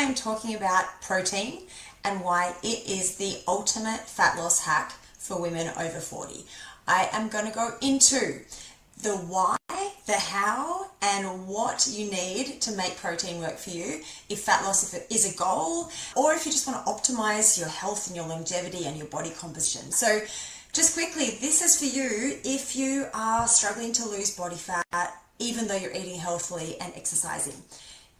am talking about protein and why it is the ultimate fat loss hack for women over 40. I am going to go into the why, the how, and what you need to make protein work for you if fat loss if it is a goal, or if you just want to optimize your health and your longevity and your body composition. So just quickly, this is for you if you are struggling to lose body fat even though you're eating healthily and exercising.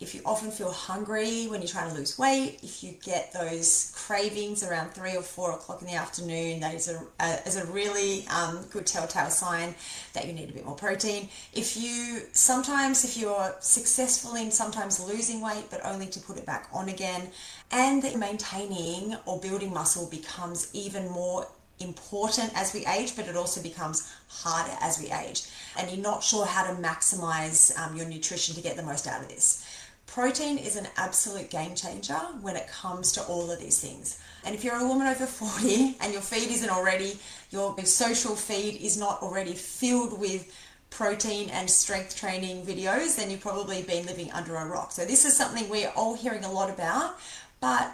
If you often feel hungry when you're trying to lose weight, if you get those cravings around 3 or 4 o'clock in the afternoon, that is a really good telltale sign that you need a bit more protein. If you're successful in sometimes losing weight, but only to put it back on again, and that maintaining or building muscle becomes even more important as we age, but it also becomes harder as we age, and you're not sure how to maximize your nutrition to get the most out of this. Protein is an absolute game changer when it comes to all of these things. And if you're a woman over 40 and your feed isn't already, your social feed is not already filled with protein and strength training videos, then you've probably been living under a rock. So this is something we're all hearing a lot about, but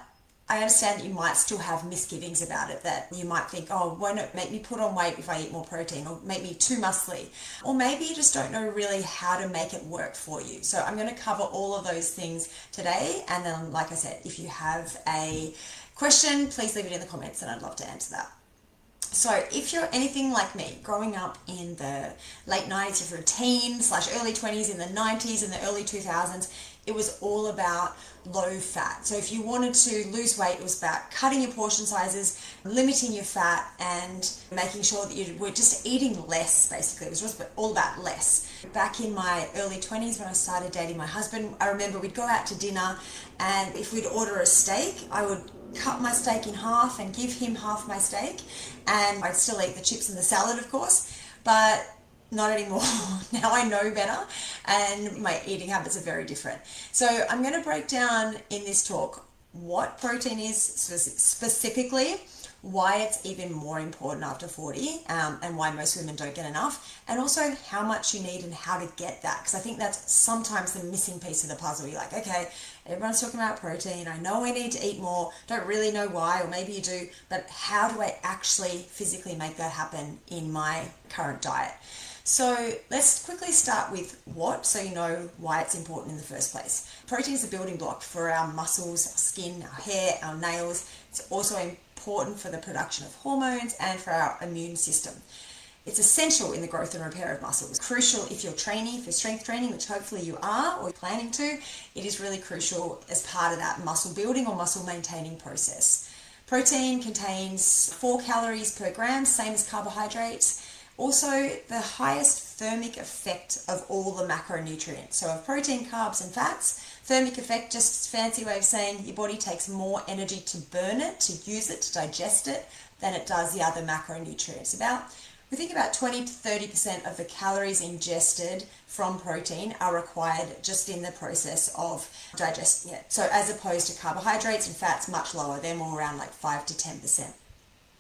I understand that you might still have misgivings about it, that you might think, oh, won't it make me put on weight if I eat more protein, or make me too muscly, or maybe you just don't know really how to make it work for you. So I'm going to cover all of those things today, and then, like I said, if you have a question, please leave it in the comments and I'd love to answer that. So if you're anything like me, growing up in the late 90s, if you're a teen / early 20s, in the 90s and the early 2000s, it was all about low fat. So if you wanted to lose weight, it was about cutting your portion sizes, limiting your fat, and making sure that you were just eating less, basically. It was just all about less. Back in my early 20s when I started dating my husband, I remember we'd go out to dinner, and if we'd order a steak, I would cut my steak in half and give him half my steak, and I'd still eat the chips and the salad, of course, but not anymore. Now I know better, and my eating habits are very different. So I'm going to break down in this talk what protein is specifically, why it's even more important after 40, and why most women don't get enough, and also how much you need and how to get that, because I think that's sometimes the missing piece of the puzzle. You're like, okay, everyone's talking about protein, I know I need to eat more, don't really know why, or maybe you do, but how do I actually physically make that happen in my current diet? So let's quickly start with what, so you know why it's important in the first place. Protein is a building block for our muscles, our skin, our hair, our nails. It's also important for the production of hormones and for our immune system. It's essential in the growth and repair of muscles. Crucial if you're training for strength training, which hopefully you are or planning to. It is really crucial as part of that muscle building or muscle maintaining process. Protein contains 4 calories per gram, same as carbohydrates. Also, the highest thermic effect of all the macronutrients. So of protein, carbs, and fats, thermic effect, just a fancy way of saying your body takes more energy to burn it, to use it, to digest it, than it does the other macronutrients. We think about 20 to 30% of the calories ingested from protein are required just in the process of digesting it. So as opposed to carbohydrates and fats, much lower. They're more around like 5 to 10%.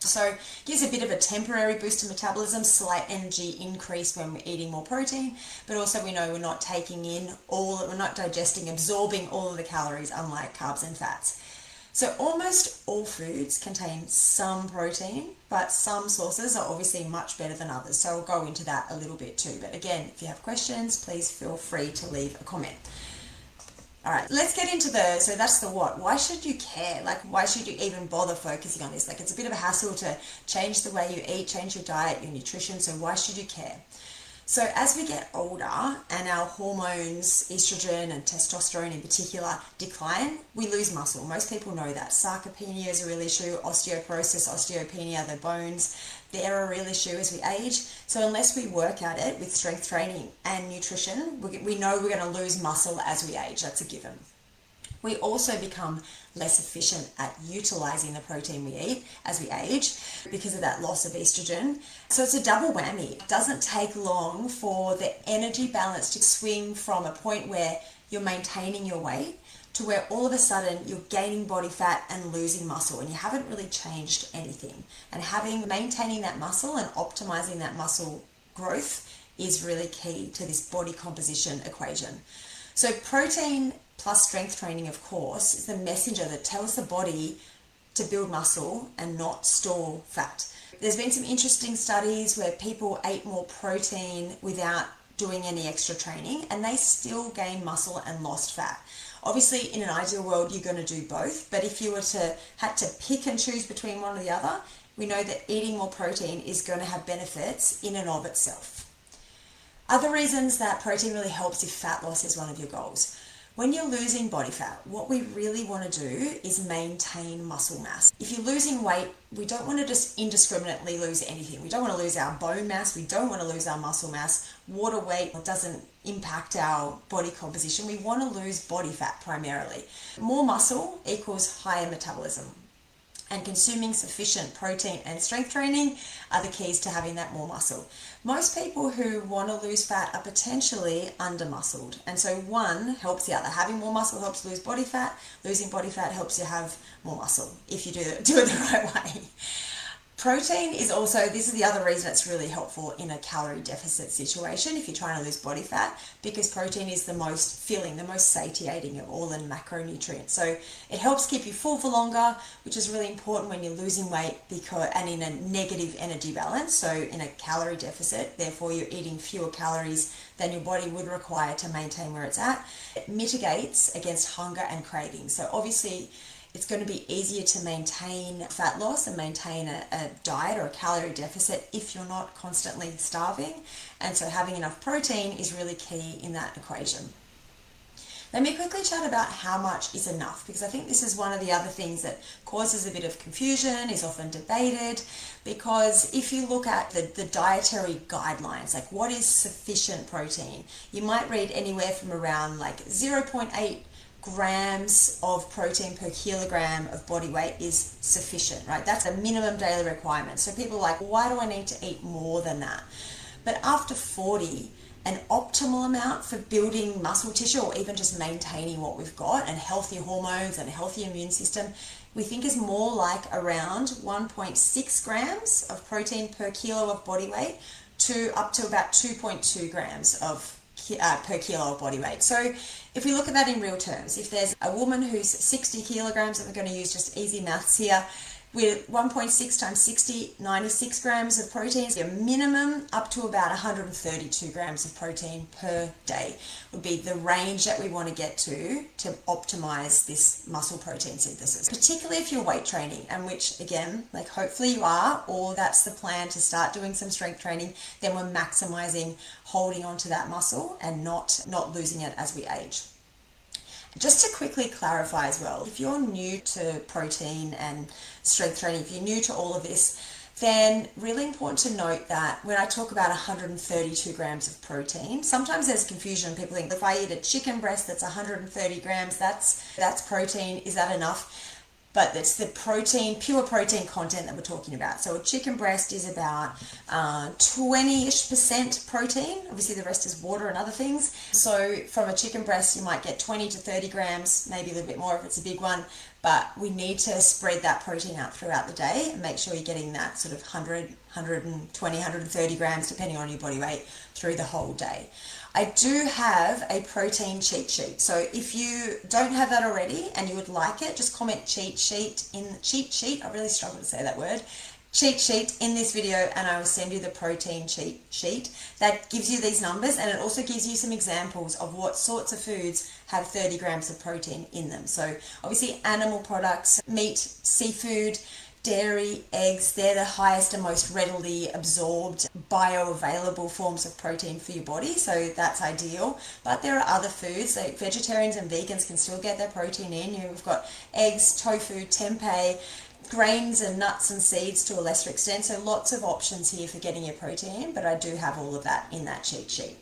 So it gives a bit of a temporary boost to metabolism, slight energy increase when we're eating more protein, but also we know we're not digesting, absorbing all of the calories, unlike carbs and fats. So almost all foods contain some protein, but some sources are obviously much better than others. So I'll go into that a little bit too. But again, if you have questions, please feel free to leave a comment. All right, let's get into so that's the what. Why should you care? Like, why should you even bother focusing on this? Like, it's a bit of a hassle to change the way you eat, change your diet, your nutrition, so why should you care? So as we get older and our hormones, estrogen and testosterone in particular, decline, we lose muscle. Most people know that. Sarcopenia is a real issue, osteoporosis, osteopenia, the bones, they're a real issue as we age. So unless we work at it with strength training and nutrition, we know we're going to lose muscle as we age. That's a given. We also become less efficient at utilizing the protein we eat as we age because of that loss of estrogen. So it's a double whammy. It doesn't take long for the energy balance to swing from a point where you're maintaining your weight to where all of a sudden you're gaining body fat and losing muscle, and you haven't really changed anything. And maintaining that muscle and optimizing that muscle growth is really key to this body composition equation. So protein plus strength training, of course, is the messenger that tells the body to build muscle and not store fat. There's been some interesting studies where people ate more protein without doing any extra training and they still gained muscle and lost fat. Obviously, in an ideal world, you're going to do both, but if you were to had to pick and choose between one or the other, we know that eating more protein is going to have benefits in and of itself. Other reasons that protein really helps if fat loss is one of your goals. When you're losing body fat, what we really want to do is maintain muscle mass. If you're losing weight, we don't want to just indiscriminately lose anything. We don't want to lose our bone mass. We don't want to lose our muscle mass. Water weight doesn't impact our body composition. We want to lose body fat primarily. More muscle equals higher metabolism. And consuming sufficient protein and strength training are the keys to having that more muscle. Most people who want to lose fat are potentially under-muscled. And so one helps the other. Having more muscle helps lose body fat. Losing body fat helps you have more muscle if you do it the right way. Protein is also, this is the other reason it's really helpful in a calorie deficit situation if you're trying to lose body fat, because protein is the most filling, the most satiating of all the macronutrients. So it helps keep you full for longer, which is really important when you're losing weight and in a negative energy balance. So in a calorie deficit, therefore you're eating fewer calories than your body would require to maintain where it's at. It mitigates against hunger and craving. So obviously, it's going to be easier to maintain fat loss and maintain a diet or a calorie deficit if you're not constantly starving. And so having enough protein is really key in that equation. Let me quickly chat about how much is enough, because I think this is one of the other things that causes a bit of confusion, is often debated, because if you look at the dietary guidelines, like what is sufficient protein, you might read anywhere from around like 0.8 grams of protein per kilogram of body weight is sufficient, right? That's a minimum daily requirement. So people are like, why do I need to eat more than that? But after 40, an optimal amount for building muscle tissue or even just maintaining what we've got and healthy hormones and a healthy immune system, we think is more like around 1.6 grams of protein per kilo of body weight to up to about 2.2 grams of per kilo of body weight. So if we look at that in real terms, if there's a woman who's 60 kilograms, and we're going to use just easy maths here, with 1.6 times 60, 96 grams of protein, so a minimum up to about 132 grams of protein per day would be the range that we want to get to optimize this muscle protein synthesis, particularly if you're weight training, and which again, like hopefully you are, or that's the plan to start doing some strength training, then we're maximizing holding onto that muscle and not losing it as we age. Just to quickly clarify as well, if you're new to protein and strength training, if you're new to all of this, then really important to note that when I talk about 132 grams of protein, sometimes there's confusion. People think if I eat a chicken breast that's 130 grams, that's protein. Is that enough? But it's the protein, pure protein content that we're talking about. So a chicken breast is about 20-ish% protein. Obviously the rest is water and other things. So from a chicken breast, you might get 20 to 30 grams, maybe a little bit more if it's a big one. But we need to spread that protein out throughout the day and make sure you're getting that sort of 100, 120, 130 grams, depending on your body weight, through the whole day. I do have a protein cheat sheet. So if you don't have that already and you would like it, just comment cheat sheet, I really struggle to say that word, cheat sheet in this video, and I will send you the protein cheat sheet that gives you these numbers, and it also gives you some examples of what sorts of foods have 30 grams of protein in them. So obviously animal products, meat, seafood, dairy, eggs, they're the highest and most readily absorbed bioavailable forms of protein for your body, so that's ideal. But there are other foods, like vegetarians and vegans can still get their protein in. We've got eggs, tofu, tempeh, grains and nuts and seeds to a lesser extent, so lots of options here for getting your protein, but I do have all of that in that cheat sheet.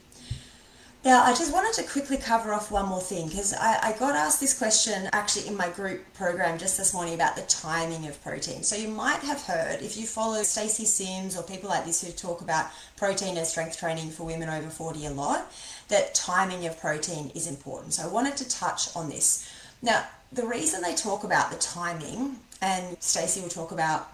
Now, I just wanted to quickly cover off one more thing, because I got asked this question actually in my group program just this morning about the timing of protein. So you might have heard, if you follow Stacey Sims or people like this who talk about protein and strength training for women over 40 a lot, that timing of protein is important. So I wanted to touch on this. Now, the reason they talk about the timing, and Stacey will talk about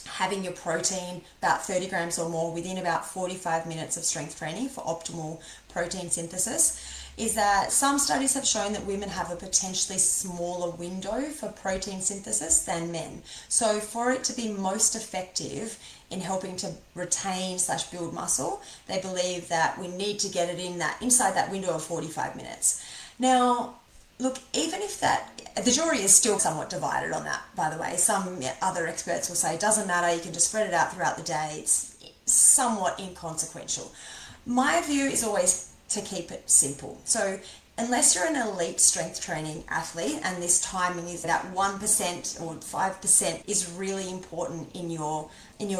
having your protein about 30 grams or more within about 45 minutes of strength training for optimal protein synthesis, is that some studies have shown that women have a potentially smaller window for protein synthesis than men. So for it to be most effective in helping to retain / build muscle, they believe that we need to get it inside that window of 45 minutes. Now, look, even if the jury is still somewhat divided on that, by the way. Some other experts will say it doesn't matter, you can just spread it out throughout the day, it's somewhat inconsequential. My view is always to keep it simple. So unless you're an elite strength training athlete and this timing is that 1% or 5% is really important in your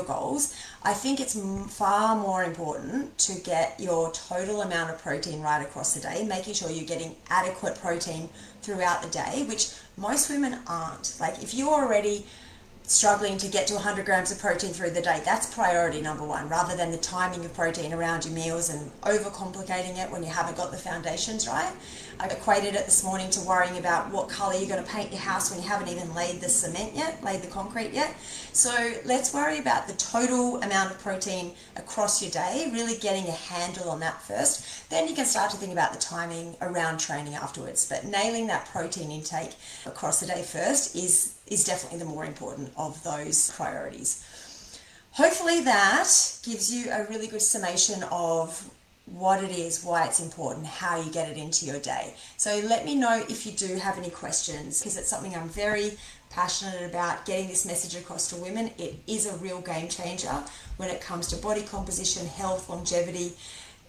goals, I think it's far more important to get your total amount of protein right across the day, making sure you're getting adequate protein throughout the day, which most women aren't. Like if you're already struggling to get to 100 grams of protein through the day, that's priority number one, rather than the timing of protein around your meals and overcomplicating it when you haven't got the foundations right. I equated it this morning to worrying about what colour you're going to paint your house when you haven't even laid the concrete yet. So let's worry about the total amount of protein across your day, really getting a handle on that first. Then you can start to think about the timing around training afterwards. But nailing that protein intake across the day first is definitely the more important of those priorities. Hopefully that gives you a really good summation of what it is, why it's important, how you get it into your day. So let me know if you do have any questions, because it's something I'm very passionate about, getting this message across to women. It is a real game changer when it comes to body composition, health, longevity,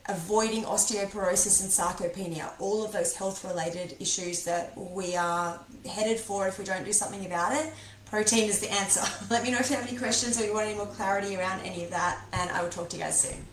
avoiding osteoporosis and sarcopenia, all of those health related issues that we are headed for if we don't do something about it. Protein is the answer. Let me know if you have any questions or you want any more clarity around any of that, and I will talk to you guys soon.